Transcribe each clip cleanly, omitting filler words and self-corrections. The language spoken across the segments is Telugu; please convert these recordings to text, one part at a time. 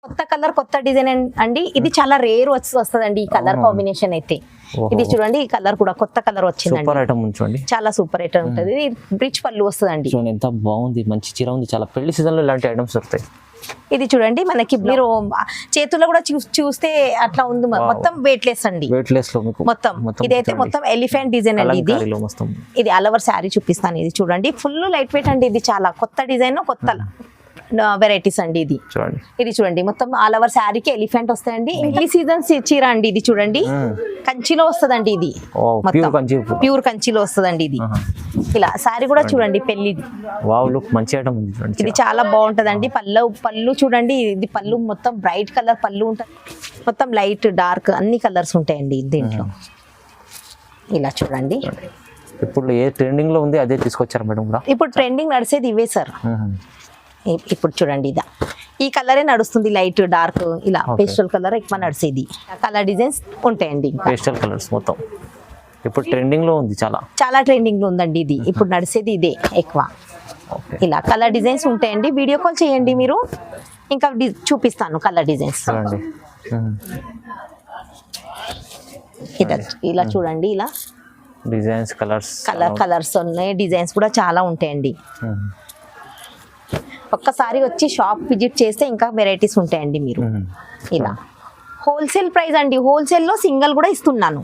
కొత్త కలర్ కొత్త డిజైన్ అండి. ఇది చాలా రేర్ వస్తుందండి ఈ కలర్ కాంబినేషన్ అయితే. ఇది చూడండి, ఈ కలర్ కూడా కొత్త కలర్ వచ్చిందండి. చాలా సూపర్ ఐటమ్ ఉంటుంది. ఇది రిచ్ పళ్ళు వస్తుందండి. ఎంత బాగుంది, మంచి చీర ఉంది. చాలా పెళ్లి సీజన్ లో ఇలాంటి ఐటమ్స్ దొరుకుతాయి. ఇది చూడండి, మనకి మీరు చేతుల్లో కూడా చూస్తే అట్లా ఉంది. మొత్తం వెయిట్లెస్ అండి, మొత్తం. ఇదైతే మొత్తం ఎలిఫెంట్ డిజైన్ అండి. ఇది ఆల్ ఓవర్ శారీ చూపిస్తాను. ఇది చూడండి, ఫుల్ లైట్ వెయిట్ అండి. ఇది చాలా కొత్త డిజైన్, కొత్త వెరైటీస్ అండి. ఇది చూడండి, మొత్తం ఆల్ ఓవర్ శారీకి ఎలిఫెంట్ వస్తాయండి. ఈ సీజన్ చీర అండి. ఇది చూడండి, కంచిలో వస్తుందండి. ఇది ప్యూర్ కంచిలో వస్తుందండి. ఇది ఇలా శారీ కూడా చూడండి, పెళ్లి ఇది చాలా బాగుంటదండి. పళ్ళు చూడండి, ఇది పళ్ళు మొత్తం బ్రైట్ కలర్ పళ్ళు ఉంటుంది. మొత్తం లైట్ డార్క్ అన్ని కలర్స్ ఉంటాయండి దీంట్లో. ఇలా చూడండి, ఇప్పుడు ఏ ట్రెండింగ్ లో ఉంది అదే తీసుకొచ్చారు మేడం కూడా. ఇప్పుడు ట్రెండింగ్ నడిచేది ఇవే సార్. ఇప్పుడు చూడండి, ఇదా ఈ కలరే నడుస్తుంది, లైట్ డార్క్ ఇలా పేస్టల్ కలర్ ఎక్కువ నడిచేది. కలర్ డిజైన్స్ ఉంటాయండి, పేస్టల్ కలర్స్ మొత్తం ఇప్పుడు ట్రెండింగ్ లో ఉంది. చాలా ట్రెండింగ్ లో ఉందండి. ఇది ఇప్పుడు నడిచేది ఇదే ఎక్కువ. ఇలా కలర్ డిజైన్స్ ఉంటాయండి. వీడియో కాల్ చేయండి మీరు, ఇంకా చూపిస్తాను కలర్ డిజైన్స్. ఇలా చూడండి, ఇలా డిజైన్స్ కలర్స్ ఉన్నాయి. డిజైన్స్ కూడా చాలా ఉంటాయండి. ఒక్కసారి వచ్చి షాప్ విజిట్ చేస్తే ఇంకా వెరైటీస్ ఉంటాయండి. మీరు ఇలా హోల్సేల్ ప్రైస్ అండి. హోల్సేల్ లో సింగిల్ కూడా ఇస్తున్నాను.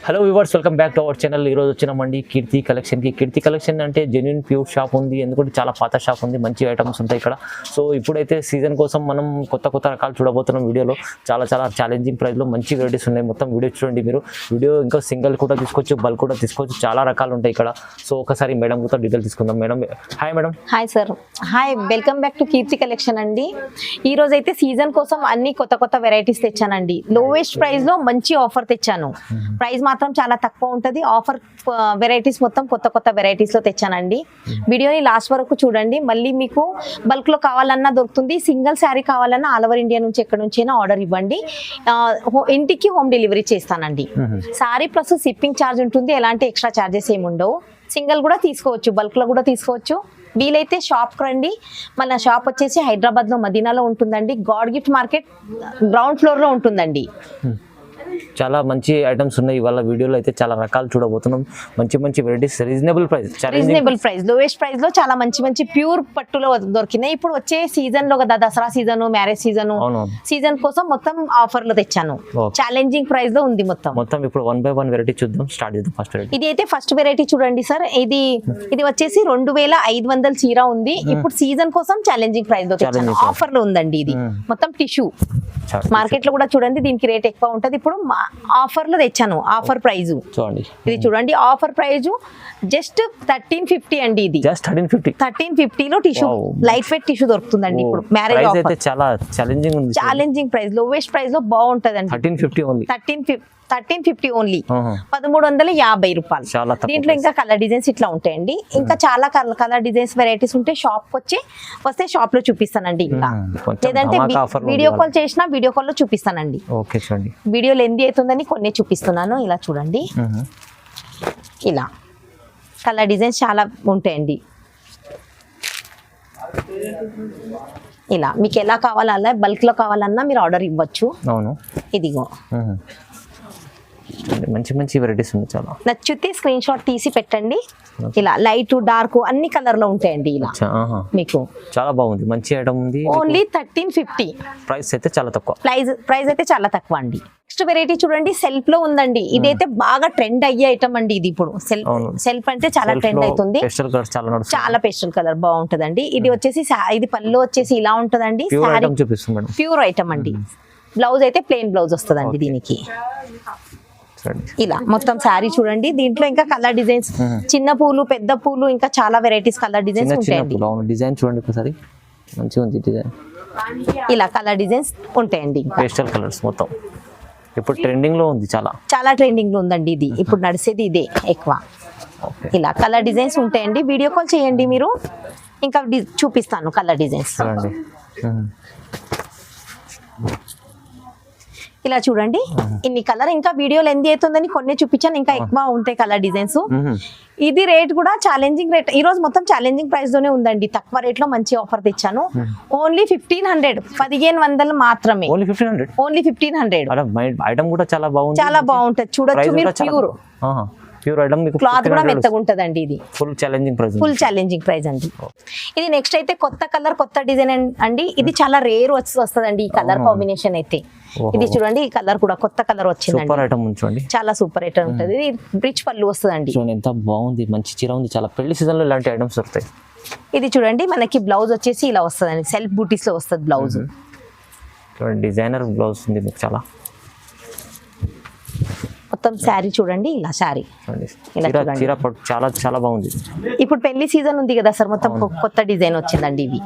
Hello viewers, welcome back to our channel. ఈ రోజు వచ్చినామండి కీర్తి కలెక్షన్ కి. కీర్తి కలెక్షన్ అంటే జెన్యూన్ ప్యూర్ షాప్ ఉంది, ఎందుకంటే చాలా పాత షాప్ ఉంది, మంచి ఐటమ్స్ ఉంటాయి ఇక్కడ. సో ఇప్పుడైతే సీజన్ కోసం మనం కొత్త రకాలు చూడబోతున్నాం. వీడియోలో చాలా ఛాలెంజింగ్ ప్రైస్ లో మంచి వెరైటీస్ ఉన్నాయి. మొత్తం వీడియో చూడండి మీరు. వీడియో ఇంకా సింగిల్ కూడా తీసుకోవచ్చు, బల్క్ కూడా తీసుకోవచ్చు, చాలా రకాలు ఉంటాయి ఇక్కడ. సో ఒకసారి మేడం కూడా డీటెయిల్ తీసుకుందాం. Madam hi. Madam hi sir. Hi, welcome back to Keerthi collection అండి. ఈ రోజు అయితే సీజన్ కోసం అన్ని కొత్త వెరైటీస్ తెచ్చానండి. లోయెస్ట్ ప్రైస్ లో మంచి ఆఫర్ తెచ్చాను. ప్రైస్ మాత్రం చాలా తక్కువ ఉంటది. ఆఫర్ వెరైటీస్ మొత్తం కొత్త వెరైటీస్ లో తెచ్చానండి. వీడియోని లాస్ట్ వరకు చూడండి. మళ్ళీ మీకు బల్క్ లో కావాలన్నా దొరుకుతుంది, సింగిల్ శారీ కావాలన్నా ఆల్ ఓవర్ ఇండియా నుంచి ఎక్కడి నుంచైనా ఆర్డర్ ఇవ్వండి. ఇంటికి హోమ్ డెలివరీ చేస్తానండి. శారీ ప్లస్ షిప్పింగ్ ఛార్జ్ ఉంటుంది, ఎలాంటి ఎక్స్ట్రా ఛార్జెస్ ఏమి ఉండవు. సింగిల్ కూడా తీసుకోవచ్చు, బల్క్ లో కూడా తీసుకోవచ్చు. వీలైతే షాప్కి రండి. మన షాప్ వచ్చేసి హైదరాబాద్ లో మదీనాలో ఉంటుందండి. God gift market ground floor లో ఉంటుందండి. చాలా మంచి ఐటమ్స్ ఉన్నాయి. ఇవాళ వీడియోలో అయితే చాలా రకాలు చూడబోతున్నాం. మంచి varieties, reasonable price lowest price లో చాలా మంచి ప్యూర్ పట్టులో దొరికినాయి. ఇప్పుడు వచ్చే సీజన్ లో కదా, దసరా సీజన్, మ్యారేజ్ సీజన్ కోసం మొత్తం ఆఫర్ లో తెచ్చాను. ఛాలెంజింగ్ ప్రైస్ లో ఉంది మొత్తం. ఇప్పుడు 1 by 1 వెరైటీ చూద్దాం. స్టార్ట్ చేద్దాం. ఫస్ట్ వెరైటీ ఇది అయితే ఫస్ట్ వెరైటీ చూడండి సార్. ఇది వచ్చేసి 2500 చీర ఉంది. ఇప్పుడు సీజన్ కోసం ఛాలెంజింగ్ ప్రైస్ లో తెచ్చాను. ఆఫర్ లో ఉందండి. ఇది మొత్తం టిష్యూ. మార్కెట్ లో కూడా చూడండి, దీనికి రేట్ ఎక్కువ ఉంటది. ఇప్పుడు ఆఫర్ లో తెచ్చాను. ఆఫర్ ప్రైజ్ చూడండి, ఇది చూడండి. ఆఫర్ ప్రైజ్ జస్ట్ 1350 అండి. ఇది 1350 లో టిష్యూ, లైట్ వెయిట్ టిష్యూ దొరుకుతుందండి. ఇప్పుడు మ్యారేజ్ ఆఫర్. చాలా ఛాలెంజింగ్ ప్రైస్, లోయెస్ట్ ప్రైస్ లో బాగుంటదండి. 1350 ఓన్లీ, 1350 రూపాయలు. దీంట్లో ఇంకా కలర్ డిజైన్స్ ఇట్లా ఉంటాయండి. ఇంకా చాలా కలర్ డిజైన్స్ వెరైటీస్ ఉంటాయి. షాప్ వస్తే షాప్ లో చూపిస్తానండి. ఇంకా లేదంటే వీడియో కాల్ చేసినా వీడియో కాల్ లో చూపిస్తానండి. వీడియో లెంది అవుతుందని కొన్ని చూపిస్తున్నాను. ఇలా చూడండి, ఇలా కలర్ డిజైన్స్ చాలా ఉంటాయండి. ఇలా మీకు ఎలా కావాలన్నా, బల్క్ లో కావాలన్నా మీరు ఆర్డర్ ఇవ్వచ్చు. ఇదిగో మంచి వెరైటీస్ ఉంది. చాలా నచ్చితే స్క్రీన్ షాట్ తీసి పెట్టండి. ఇలా లైట్ డార్క్ అన్ని కలర్ లో ఉంటాయండి. ఇలా మీకు చాలా బాగుంది, మంచి ఐటమ్ ఉంది. ఓన్లీ 1350. ప్రైస్ అయితే చాలా తక్కువ. ప్రైస్ అయితే చాలా తక్కువ అండి. నెక్స్ట్ వెరైటీ చూడండి, సెల్ఫ్ లో ఉందండి. ఇదైతే బాగా ట్రెండ్ అయ్యే ఐటమ్ అండి. ఇది ఇప్పుడు సెల్ఫ్ అంటే చాలా ట్రెండ్ అవుతుంది. చాలా పేస్టల్ కలర్ బాగుంటదండి. ఇది వచ్చేసి ఇది పళ్ళు వచ్చేసి ఇలా ఉంటదండి. ప్యూర్ ఐటమ్ అండి. బ్లౌజ్ అయితే ప్లెయిన్ బ్లౌజ్ వస్తుందండి దీనికి. ఇలా మొత్తం శారీ చూడండి. దీంట్లో ఇంకా కలర్ డిజైన్స్, చిన్న పూలు, పెద్ద పూలు, ఇంకా చాలా వెరైటీస్ కలర్ డిజైన్స్ ఉంటాయండి. డిజైన్ చూడండి ఒకసారి, మంచిగా ఉంది డిజైన్. ఇలా కలర్ డిజైన్స్ ఉంటాయండి. పేస్టల్ కలర్స్ మొత్తం ఇప్పుడు ట్రెండింగ్ లో ఉంది. చాలా ట్రెండింగ్ లో ఉందండి. ఇది ఇప్పుడు నడిచేది ఇదే ఎక్కువ. ఇలా కలర్ డిజైన్స్ ఉంటాయండి. వీడియో కాల్ చేయండి మీరు, ఇంకా చూపిస్తాను కలర్ డిజైన్స్. ఇలా చూడండి ఇన్ని కలర్, ఇంకా వీడియోలు ఎంది అవుతుందని కొన్ని చూపించాను, ఇంకా ఎక్కువ ఉంటాయి కలర్ డిజైన్స్. ఇది రేట్ కూడా ఛాలెంజింగ్ రేట్, ఈ రోజు మొత్తం ఛాలెంజింగ్ ప్రైస్ లోనే ఉందండి. తక్కువ రేట్ లో మంచి ఆఫర్ తెచ్చాను. ఓన్లీ 1500, 1500 మాత్రమే. ఓన్లీ 1500. ఓన్లీ 1500. ఐటమ్ కూడా చాలా బాగుంది, చాలా బాగుంటది. చూడొచ్చు మీరు, ప్యూర్ ఐటమ్. మీకు క్లాత్ కూడా మెత్తగా ఉంటదండి. ఇది ఫుల్ ఛాలెంజింగ్ ప్రైస్ అండి. ఇది నెక్స్ట్ అయితే కొత్త కలర్, కొత్త డిజైన్ అండి. ఇది చాలా రేర్ వస్తుందండి ఈ కలర్ కాంబినేషన్ అయితే. ఇది చూడండి, ఈ కలర్ కూడా కొత్త కలర్ వచ్చిందండి. సూపర్ ఐటమ్ చూడండి, చాలా సూపర్ ఐటమ్ ఉంటది. ఇది రిచ్ పళ్ళు వస్తుందండి. చూడండి ఎంత బాగుంది, మంచి చీర ఉంది. చాలా పెళ్లి సీజన్ లో ఇలాంటి ఐటమ్స్ దొరుకుతాయి. ఇది చూడండి, మనకి బ్లౌజ్ వచ్చేసి ఇలా వస్తుందండి, సెల్ఫ్ బూటీస్ లో వస్తుంది బ్లౌజ్. చూడండి డిజైనర్ బ్లౌజ్ ఉంది మీకు. చాలా మొత్తం శారీ చూడండి, ఇలా శారీ చీర చాలా చాలా బాగుంది. ఇప్పుడు పెళ్లి సీజన్ ఉంది కదా సార్, మొత్తం కొత్త డిజైన్ వచ్చిందండి. ఇవి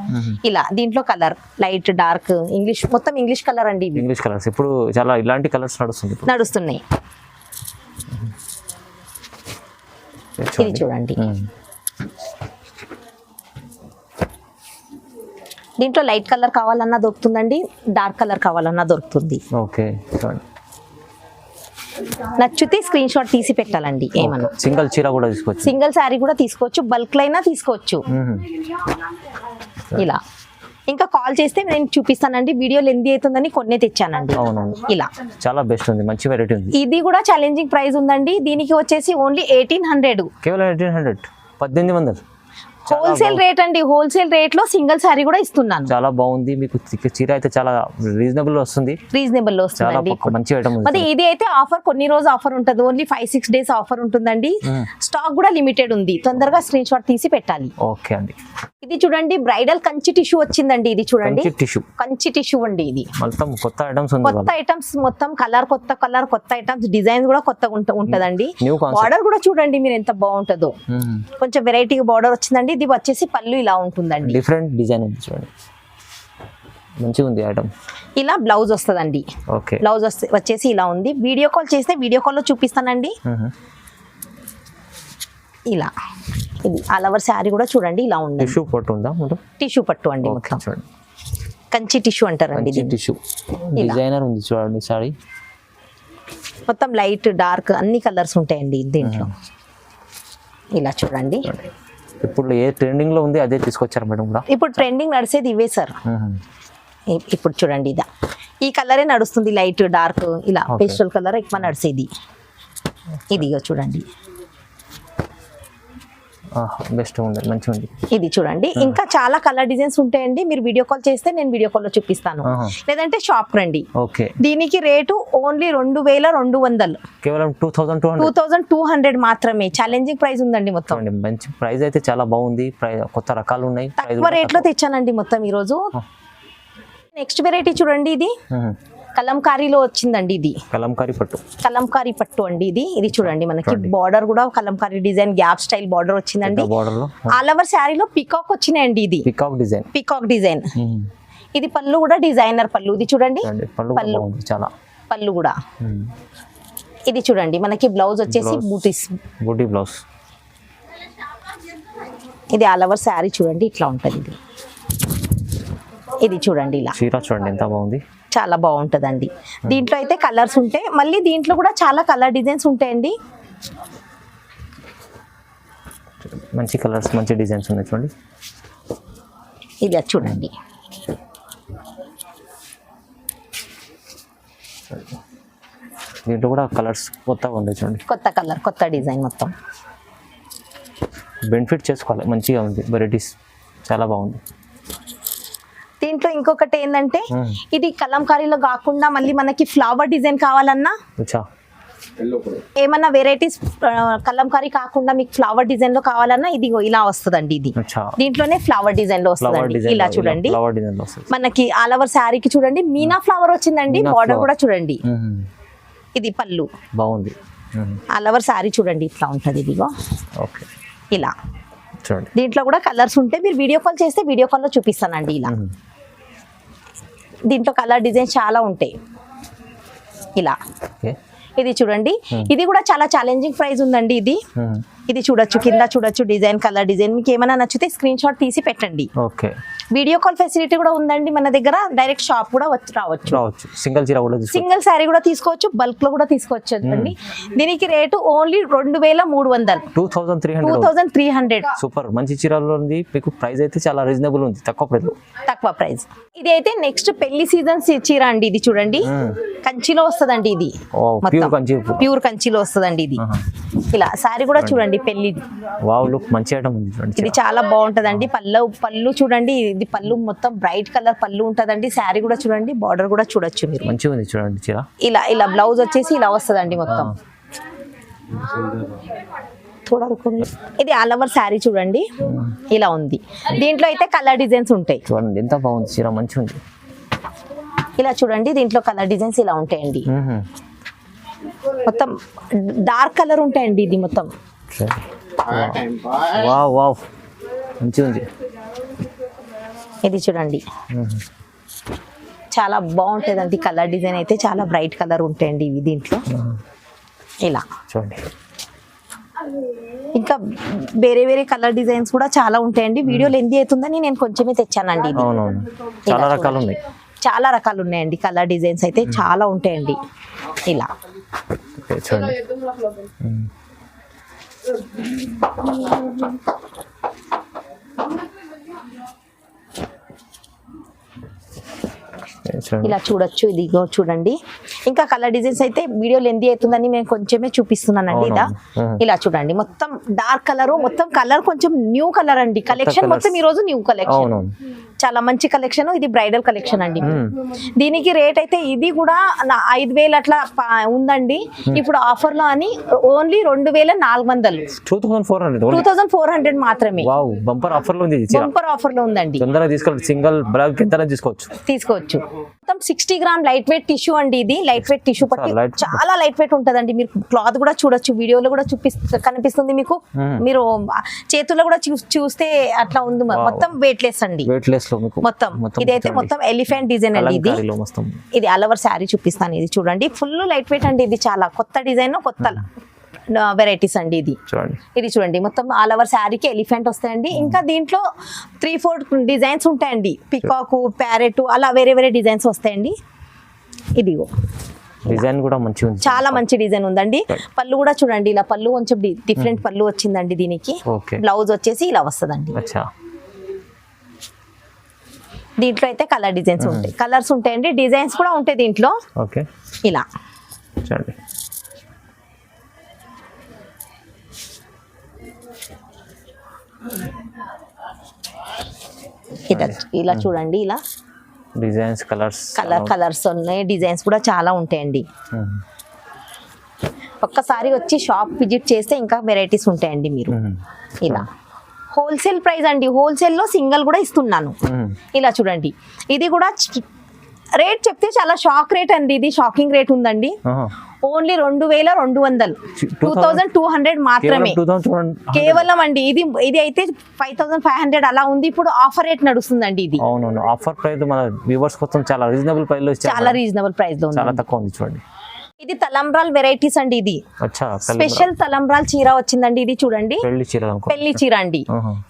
ఇలా దీంట్లో కలర్ లైట్, డార్క్, ఇంగ్లీష్, మొత్తం ఇంగ్లీష్ కలర్ అండి. ఇవి ఇంగ్లీష్ కలర్స్ ఇప్పుడు చాలా ఇలాంటి కలర్స్ నడుస్తున్నాయి. ఇది చూడండి, దీంట్లో లైట్ కలర్ కావాలన్నా దొరుకుతుందండి, డార్క్ కలర్ కావాలన్నా దొరుకుతుంది. ఓకే, నచ్చితే స్క్రీన్ షాట్ తీసి పెట్టాలండి. ఏమన్నా సింగిల్ చీర కూడా తీసుకోవచ్చు, సింగిల్ శారీ కూడా తీసుకోవచ్చు, బల్క్ లైనా తీసుకోవచ్చు. ఇలా ఇంకా కాల్ చేస్తే నేను చూపిస్తానండి. వీడియోలు ఎంది అవుతుందని కొన్ని తెచ్చానండి. ఇలా చాలా బెస్ట్ ఉంది, మంచి వెరైటీ ఉంది. ఇది కూడా ఛాలెంజింగ్ ప్రైస్ ఉందండి. దీనికి వచ్చేసి ఓన్లీ 1800, కేవలం 1800. హోల్సేల్ రేట్ అండి. హోల్సేల్ రేట్ లో సింగిల్ శారీ కూడా ఇస్తున్నాను. చాలా బాగుంది. మీకు చీర అయితే చాలా రీజనబుల్ వస్తుంది. రీజనబుల్ వస్తుంది, మంచి ఐటమ్. మరి ఇది అయితే ఆఫర్ కొన్ని రోజు ఆఫర్ ఉంటుంది, ఓన్లీ 5-6 డేస్ ఆఫర్ ఉంటుందండి. స్టాక్ కూడా లిమిటెడ్ ఉంది, తొందరగా స్క్రీన్ షాట్ తీసి పెట్టాలి. ఓకే అండి. ఇది చూడండి, బ్రైడల్ కంచి టిష్యూ వచ్చిందండి. ఇది చూడండి, కంచి టిష్యూ అండి. ఇది మొత్తం కొత్త ఐటమ్స్, కొత్త ఐటమ్స్, మొత్తం కలర్ కొత్త ఐటమ్స్, డిజైన్ కూడా కొత్తగా ఉంటదండి. బార్డర్ కూడా చూడండి మీరు ఎంత బాగుంటుందో, కొంచెం వెరైటీగా బార్డర్ వచ్చిందండి. ఇది వచ్చేసి పళ్ళు ఇలా ఉంటుందండి, డిఫరెంట్ డిజైన్ ఉంది చూడండి, మంచిగా ఉంది ఐటమ్. ఇలా బ్లౌజ్ వస్తుందండి. ఓకే, బ్లౌజ్ వచ్చేసి ఇలా ఉంది. వీడియో కాల్ చేస్తే వీడియో కాల్ లో చూపిస్తానండి. ఇలా ఇది ఆల్ ఓవర్ శారీ కూడా చూడండి ఇలా ఉంది. టిష్యూ పట్టు ఉందా? టిష్యూ పట్టు అండి, మొత్తం కంచి టిష్యూ అంటారండి. టిష్యూ డిజైనర్ ఉంది చూడండి సారీ, మొత్తం లైట్, డార్క్ అన్ని కలర్స్ ఉంటాయండి దీంట్లో. ఇలా చూడండి, ఇప్పుడు ఏ ట్రెండింగ్ లో ఉంది అదే తీసుకొచ్చారు మేడం కూడా. ఇప్పుడు ట్రెండింగ్ నడిచేది ఇవే సార్. ఇప్పుడు చూడండి, ఇదా ఈ కలరే నడుస్తుంది, లైట్, డార్క్, ఇలా పేస్టల్ కలర్ ఎక్కువ నడిచేది. ఇదిగో చూడండి, బెస్ట్ ఉంది, మంచిగా ఉంది. ఇది చూడండి, ఇంకా చాలా కలర్ డిజైన్స్ ఉంటాయండి. మీరు వీడియో కాల్ చేస్తే నేను వీడియో కాల్ లో చూపిస్తాను, లేదంటే షాప్ రండి. ఓకే, దీనికి రేటు ఓన్లీ 2200, కేవలం 2200 మాత్రమే. ఛాలెంజింగ్ ప్రైస్ ఉందండి మొత్తం. మంచి ప్రైస్ అయితే చాలా బాగుంది. కొత్త రకాలు ఉన్నాయి, తక్కువ రేట్ లో తెచ్చానండి మొత్తం ఈ రోజు. నెక్స్ట్ వెరైటీ చూడండి, ఇది కలంకారీలో వచ్చిందండి. ఇది కలంకారీ పట్టు అండి. ఇది చూడండి, మనకి బార్డర్ కూడా Kalamkari design, gap style border వచ్చిందండి. ఆల్ ఓవర్ శారీలో పికాక్ వచ్చినాయండి. ఇది పికాక్ డిజైన్. ఇది పళ్ళు కూడా డిజైనర్ పళ్ళు. ఇది చూడండి, పళ్ళు కూడా. ఇది చూడండి, మనకి బ్లౌజ్ వచ్చేసి బూటీ బ్లౌజ్. ఇది ఆల్ ఓవర్ శారీ చూడండి ఇట్లా ఉంటది. ఇది చూడండి, ఇలా చీర చూడండి ఎంత బాగుంది, చాలా బాగుంటదండి. దీంట్లో అయితే కలర్స్ ఉంటాయి, మళ్ళీ దీంట్లో కూడా చాలా కలర్ డిజైన్స్ ఉంటాయండి. మంచి కలర్స్, మంచి డిజైన్స్ ఉన్నాయి చూడండి. ఇది చూడండి, దీంట్లో కూడా కలర్స్ కొత్తగా ఉన్నాయి చూడండి. కొత్త కలర్, కొత్త డిజైన్, మొత్తం బెనిఫిట్ చేసుకోవాలి. మంచిగా ఉంది, వెరైటీస్ చాలా బాగుంది. దీంట్లో ఇంకొకటి ఏంటంటే, ఇది కలంకారీలో కాకుండా మళ్ళీ మనకి ఫ్లవర్ డిజైన్ కావాలన్నా, ఏమన్నా వెరైటీస్ కలంకారీ కాకుండా మీకు ఫ్లవర్ డిజైన్ లో కావాలన్నా ఇది ఇలా వస్తుందండి. ఇది దీంట్లోనే ఫ్లవర్ డిజైన్ లో వస్తుందండి. ఇలా చూడండి, మనకి ఆల్ ఓవర్ శారీకి చూడండి మీనా ఫ్లవర్ వచ్చిందండి. బార్డర్ కూడా చూడండి, ఇది పళ్ళు బాగుంది. ఆల్ ఓవర్ శారీ చూడండి ఇట్లా ఉంటది. ఇదిగో ఇలా చూడండి, దీంట్లో కూడా కలర్స్ ఉంటాయి. మీరు వీడియో కాల్ చేస్తే వీడియో కాల్ లో చూపిస్తానండి. ఇలా దీంట్లో కలర్ డిజైన్ చాలా ఉంటాయి. ఇలా ఇది చూడండి, ఇది కూడా చాలా ఛాలెంజింగ్ ప్రైస్ ఉందండి. ఇది ఇది చూడొచ్చు, కింద చూడొచ్చు డిజైన్, కలర్ డిజైన్. మీకు ఏమైనా నచ్చితే స్క్రీన్ షాట్ తీసి పెట్టండి. ఓకే, వీడియో కాల్ ఫెసిలిటీ కూడా ఉందండి మన దగ్గర. డైరెక్ట్ షాప్ కూడా రావచ్చు. సింగిల్ చీర కూడా సింగిల్ శారీ కూడా తీసుకోవచ్చు, బల్క్ లో కూడా తీసుకోవచ్చు అండి. దీనికి రేటు ఓన్లీ 2300, 2300. సూపర్, మంచి చీరలో ఉంది. మీకు ప్రైస్ అయితే చాలా రీజనబుల్ ఉంది, తక్కువ ప్రైస్. ఇది అయితే నెక్స్ట్ పెళ్లి సీజన్ చీర అండి. ఇది చూడండి, కంచిలో వస్తదండి. ఇది ప్యూర్ కంచిలో వస్తదండి. ఇది ఇలా శారీ కూడా చూడండి, పెళ్లి. వావ్, లుక్ మంచి ఐటమ్ ఉంది చూడండి. ఇది చాలా బాగుంటదండి. పళ్ళు చూడండి, ఇది పళ్ళు మొత్తం బ్రైట్ కలర్ పళ్ళు ఉంటదండి. శారీ కూడా చూడండి, బార్డర్ కూడా చూడొచ్చు మీరు. మంచిగా ఉంది చూడండి చీర. ఇలా బ్లౌజ్ వచ్చేసి ఇలా వస్తదండి మొత్తం. ఇది ఆల్ ఓవర్ శారీ చూడండి, ఇలా ఉంది. దీంట్లో అయితే కలర్ డిజైన్స్ ఉంటాయి. చూడండి ఎంత బాగుంది చీర, మంచిగా ఉంది. ఇలా చూడండి, దీంట్లో కలర్ డిజైన్స్ ఇలా ఉంటాయండి. మొత్తం డార్క్ కలర్ ఉంటాయండి. ఇది మొత్తం వావ్ వావ్, మంచిగా ఉంది. ఇది చూడండి, చాలా బాగుంటుందండి. కలర్ డిజైన్ అయితే చాలా బ్రైట్ కలర్ ఉంటాయండి ఇవి దీంట్లో. ఇలా చూడండి, ఇంకా వేరే వేరే కలర్ డిజైన్స్ కూడా చాలా ఉంటాయండి. వీడియో లెంత్ అవుతుందని నేను కొంచెమే తెచ్చానండి. చాలా రకాలు ఉన్నాయండి. కలర్ డిజైన్స్ అయితే చాలా ఉంటాయండి. ఇలా చూడండి, ఇలా చూడొచ్చు. ఇది చూడండి, ఇంకా కలర్ డిజైన్స్ అయితే వీడియో లెంత్ అవుతుందని నేను కొంచెమే చూపిస్తున్నానండి. ఇలా చూడండి, మొత్తం డార్క్ కలర్, మొత్తం కలర్ కొంచెం న్యూ కలర్ అండి. కలెక్షన్ మొత్తం ఈ రోజు న్యూ కలెక్షన్, చాలా మంచి కలెక్షన్. ఇది బ్రైడల్ కలెక్షన్ అండి. దీనికి రేట్ అయితే ఇది కూడా 5000 అట్లా ఉందండి. ఇప్పుడు ఆఫర్ లో అని ఓన్లీ 2400, 2400 మాత్రమే. బంపర్ ఆఫర్ లో ఉందండి. తీసుకోవచ్చు. మొత్తం 60 గ్రామ్ లైట్ వెయిట్ టిష్యూ అండి. ఇది లైట్ వెయిట్ టిష్యూ పట్టి చాలా లైట్ వెయిట్ ఉంటదండి. మీరు క్లాత్ కూడా చూడొచ్చు, వీడియోలో కూడా కనిపిస్తుంది మీకు. మీరు చేతుల్లో కూడా చూస్తే అట్లా ఉంది. మొత్తం వెయిట్లెస్ అండి. మొత్తం ఇదైతే మొత్తం ఎలిఫెంట్ డిజైన్ అండి. ఇది ఆల్ ఓవర్ శారీ చూపిస్తాను. ఇది చూడండి, ఫుల్ లైట్ వెయిట్ అండి. ఇది చాలా కొత్త డిజైన్, కొత్త వెరైటీస్ అండి. ఇది చూడండి, మొత్తం ఆల్ ఓవర్ శారీకి ఎలిఫెంట్ వస్తాయండి. ఇంకా దీంట్లో 3-4 డిజైన్స్ ఉంటాయండి. పికాక్, ప్యారెట్, అలా వేరే వేరే డిజైన్స్ వస్తాయండి. ఇదిగో డిజైన్ కూడా మంచిగా ఉంది, చాలా మంచి డిజైన్ ఉందండి. పళ్ళు కూడా చూడండి, ఇలా పళ్ళు కొంచెం డిఫరెంట్ పళ్ళు వచ్చిందండి. దీనికి బ్లౌజ్ వచ్చేసి ఇలా వస్తుందండి. దీంట్లో అయితే కలర్ డిజైన్స్ ఉంటాయి, కలర్స్ ఉంటాయండి, డిజైన్స్ కూడా ఉంటాయి దీంట్లో. ఇలా చూడండి, ఇలా చూడండి, ఇలా డిజైన్స్ కలర్స్ ఉన్నాయి. డిజైన్స్ కూడా చాలా ఉంటాయండి. ఒక్కసారి వచ్చి షాప్ విజిట్ చేస్తే ఇంకా వెరైటీస్ ఉంటాయండి. మీరు ఇలా హోల్సేల్ ప్రైస్ అండి. హోల్సేల్ లో సింగిల్ కూడా ఇస్తున్నాను. ఇలా చూడండి, ఇది కూడా రేట్ చెప్తే చాలా షాక్ రేట్ అండి. ఇది షాకింగ్ రేట్ ఉందండి. ఓన్లీ 2200, 2200 మాత్రమే కేవలం అండి. ఇది అయితే 5500 అలా ఉంది. ఇప్పుడు ఆఫర్ రేట్ నడుస్తుందండి. ఇది ఆఫర్ ప్రైస్ మన వ్యూవర్స్ కోసం చాలా రీజనబుల్ ప్రైస్ లో, చాలా రీజనబుల్ ప్రైస్ లో చాలా తక్కువ ఉంది. చూడండి, ఇది తలంబ్రాల్ వెరైటీస్ అండి. ఇది స్పెషల్ తలంబ్రాల్ చీర వచ్చిందండి. ఇది చూడండి, పెళ్లి చీర అండి.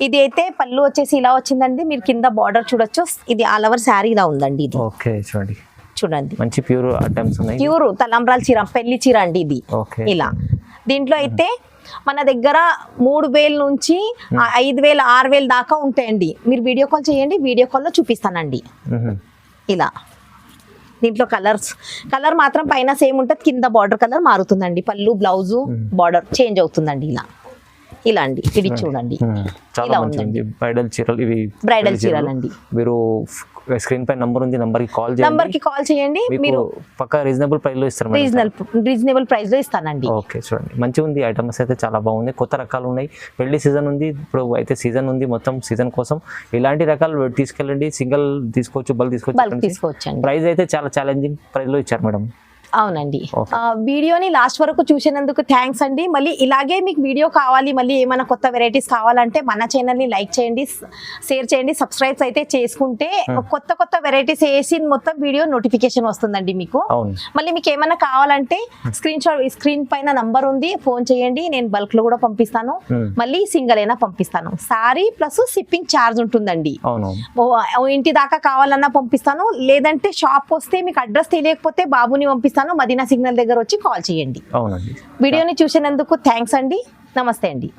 ఇది అయితే పళ్ళు వచ్చేసి ఇలా వచ్చిందండి. మీరు కింద బార్డర్ చూడొచ్చు. ఇది ఆల్ ఓవర్ శారీ ఇలా ఉందండి. ఇది చూడండి, మంచి ప్యూర్ ఐటమ్స్ ఉన్నాయి. ప్యూర్ తలంబ్రాల్ చీర, పెళ్లి చీర అండి. ఇది ఇలా దీంట్లో అయితే మన దగ్గర 3000 నుంచి 5000, 6000 దాకా ఉంటాయండి. మీరు వీడియో కాల్ చేయండి, వీడియో కాల్లో చూపిస్తానండి. ఇలా దీంట్లో కలర్ మాత్రం పైన సేమ్ ఉంటుంది, కింద బార్డర్ కలర్ మారుతుందండి. పళ్ళు, బ్లౌజు, బార్డర్ చేంజ్ అవుతుందండి. ఇలా అండి, ఇది చూడండి, ఇలా ఉందండి. బ్రైడల్ చీరలు అండి. మీరు స్క్రీన్ పై నంబర్ ఉంది, నంబర్ కి కాల్ చేయండి. మీరు పక్కా రీజనబుల్ ప్రైస్ లో ఇస్తారు. రీజనబుల్ ప్రైస్ లో ఇస్తానండి. ఓకే, చూడండి, మంచిగా ఉంది. ఐటమ్స్ అయితే చాలా బాగుంది. కొత్త రకాలు ఉన్నాయి. పెళ్లి సీజన్ ఉంది, ఇప్పుడు అయితే సీజన్ ఉంది. మొత్తం సీజన్ కోసం ఇలాంటి రకాలు తీసుకెళ్ళండి. సింగిల్ తీసుకోవచ్చు, బల్క్ తీసుకోవచ్చు. తీసుకోవచ్చు. ప్రైస్ అయితే చాలా ఛాలెంజింగ్ ప్రైస్ లో ఇచ్చారు మేడం. అవునండి. వీడియోని లాస్ట్ వరకు చూసినందుకు థ్యాంక్స్ అండి. మళ్ళీ ఇలాగే మీకు వీడియో కావాలి, మళ్ళీ ఏమైనా కొత్త వెరైటీస్ కావాలంటే మన ఛానల్ ని లైక్ చేయండి, షేర్ చేయండి, సబ్స్క్రైబ్స్ అయితే చేసుకుంటే కొత్త కొత్త వెరైటీస్ వేసి మొత్తం వీడియో నోటిఫికేషన్ వస్తుందండి మీకు. మళ్ళీ మీకు ఏమైనా కావాలంటే స్క్రీన్ పైన నంబర్ ఉంది, ఫోన్ చేయండి, నేను బల్క్ లో కూడా పంపిస్తాను, మళ్ళీ సింగిల్ అయినా పంపిస్తాను. సారీ ప్లస్ షిప్పింగ్ ఛార్జ్ ఉంటుందండి. ఇంటి దాకా కావాలన్నా పంపిస్తాను, లేదంటే షాప్ వస్తే మీకు అడ్రస్ తెలియకపోతే బాబుని పంపిస్తాను, మదీనా సిగ్నల్ దగ్గర వచ్చి కాల్ చేయండి. వీడియోని చూసినందుకు థ్యాంక్స్ అండి. నమస్తే అండి.